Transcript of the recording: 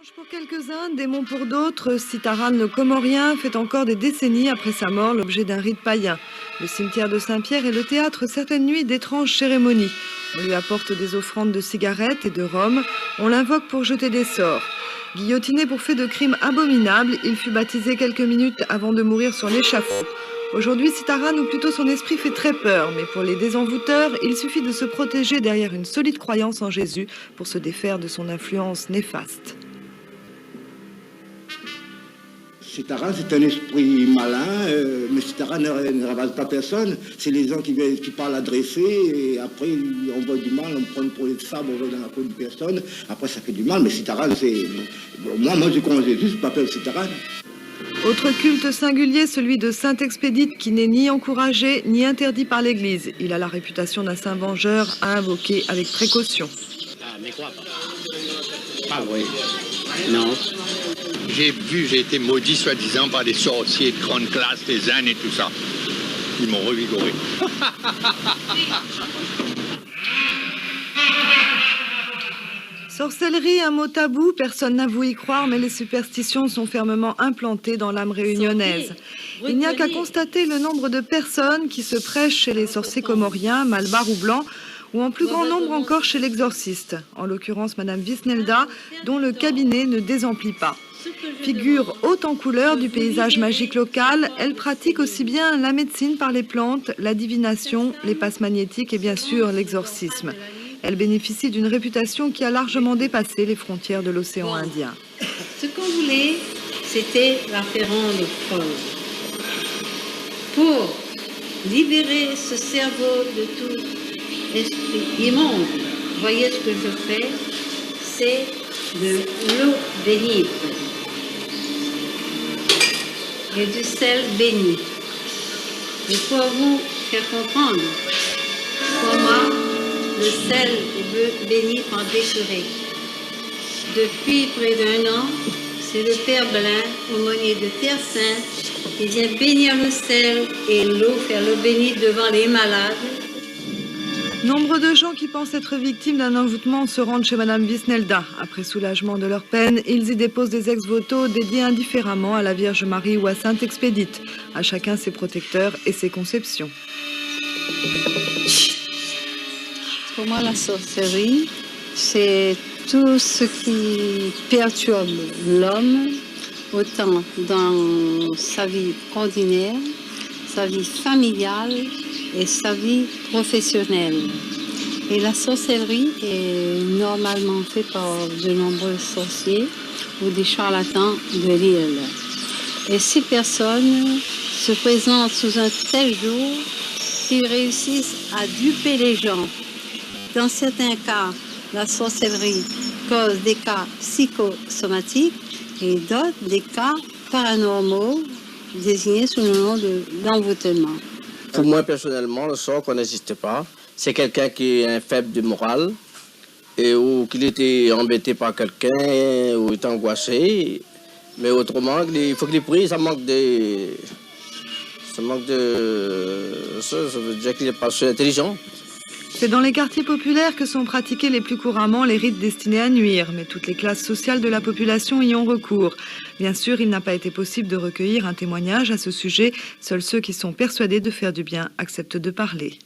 Ange pour quelques-uns, démon pour d'autres, Sitaran le Comorien fait encore des décennies après sa mort l'objet d'un rite païen. Le cimetière de Saint-Pierre est le théâtre certaines nuits d'étranges cérémonies. On lui apporte des offrandes de cigarettes et de rhum, on l'invoque pour jeter des sorts. Guillotiné pour fait de crimes abominables, il fut baptisé quelques minutes avant de mourir sur l'échafaud. Aujourd'hui, Sitaran, ou plutôt son esprit, fait très peur, mais pour les désenvoûteurs, il suffit de se protéger derrière une solide croyance en Jésus pour se défaire de son influence néfaste. Sitaran, c'est un esprit malin, mais Sitaran ne ravage pas personne. C'est les gens qui parlent adressés, et après on voit du mal, on prend pour les sabres, on va dans la peau de personne, après ça fait du mal, mais Sitaran, c'est... Moi je crois en Jésus, je m'appelle Sitaran. Autre culte singulier, celui de Saint-Expédite, qui n'est ni encouragé ni interdit par l'Église. Il a la réputation d'un saint vengeur à invoquer avec précaution. Ah, mais quoi? Pas vrai. Non. J'ai été maudit soi-disant par des sorciers de grande classe, des ânes et tout ça. Ils m'ont revigoré. Sorcellerie, un mot tabou, personne n'avoue y croire, mais les superstitions sont fermement implantées dans l'âme réunionnaise. Il n'y a qu'à constater le nombre de personnes qui se prêchent chez les sorciers comoriens, malbars ou blancs, ou en plus grand nombre encore chez l'exorciste, en l'occurrence Madame Visnelda, dont le cabinet ne désemplit pas. Figure haute en couleur du paysage magique local, elle pratique aussi bien la médecine par les plantes, la divination, les passes magnétiques et bien sûr l'exorcisme. Elle bénéficie d'une réputation qui a largement dépassé les frontières de l'océan Indien. Ce qu'on voulait, c'était la faire rendre folle. Pour libérer ce cerveau de tout esprit immonde. Voyez ce que je fais, c'est de l'eau bénite et du sel béni. Et pour vous faire comprendre comment le sel béni en déchiré. Depuis près d'1 an, c'est le Père Blin, aumônier de Terre Sainte, qui vient bénir le sel et l'eau, faire l'eau bénite devant les malades. Nombre de gens qui pensent être victimes d'un envoûtement se rendent chez Madame Visnelda. Après soulagement de leur peine, ils y déposent des ex-voto dédiés indifféremment à la Vierge Marie ou à Sainte-Expédite. À chacun ses protecteurs et ses conceptions. Pour moi, la sorcellerie, c'est tout ce qui perturbe l'homme, autant dans sa vie ordinaire, sa vie familiale et sa vie professionnelle. Et la sorcellerie est normalement faite par de nombreux sorciers ou des charlatans de l'île. Et ces personnes se présentent sous un tel jour qu'ils réussissent à duper les gens. Dans certains cas, la sorcellerie cause des cas psychosomatiques et d'autres des cas paranormaux désignés sous le nom d'envoûtement. Pour moi, personnellement, le sort n'existe pas. C'est quelqu'un qui est faible de morale ou qu'il était embêté par quelqu'un ou est angoissé. Mais autrement, il faut qu'il prie, ça manque de... Ça veut dire qu'il n'est pas assez intelligent. C'est dans les quartiers populaires que sont pratiqués les plus couramment les rites destinés à nuire, mais toutes les classes sociales de la population y ont recours. Bien sûr, il n'a pas été possible de recueillir un témoignage à ce sujet. Seuls ceux qui sont persuadés de faire du bien acceptent de parler.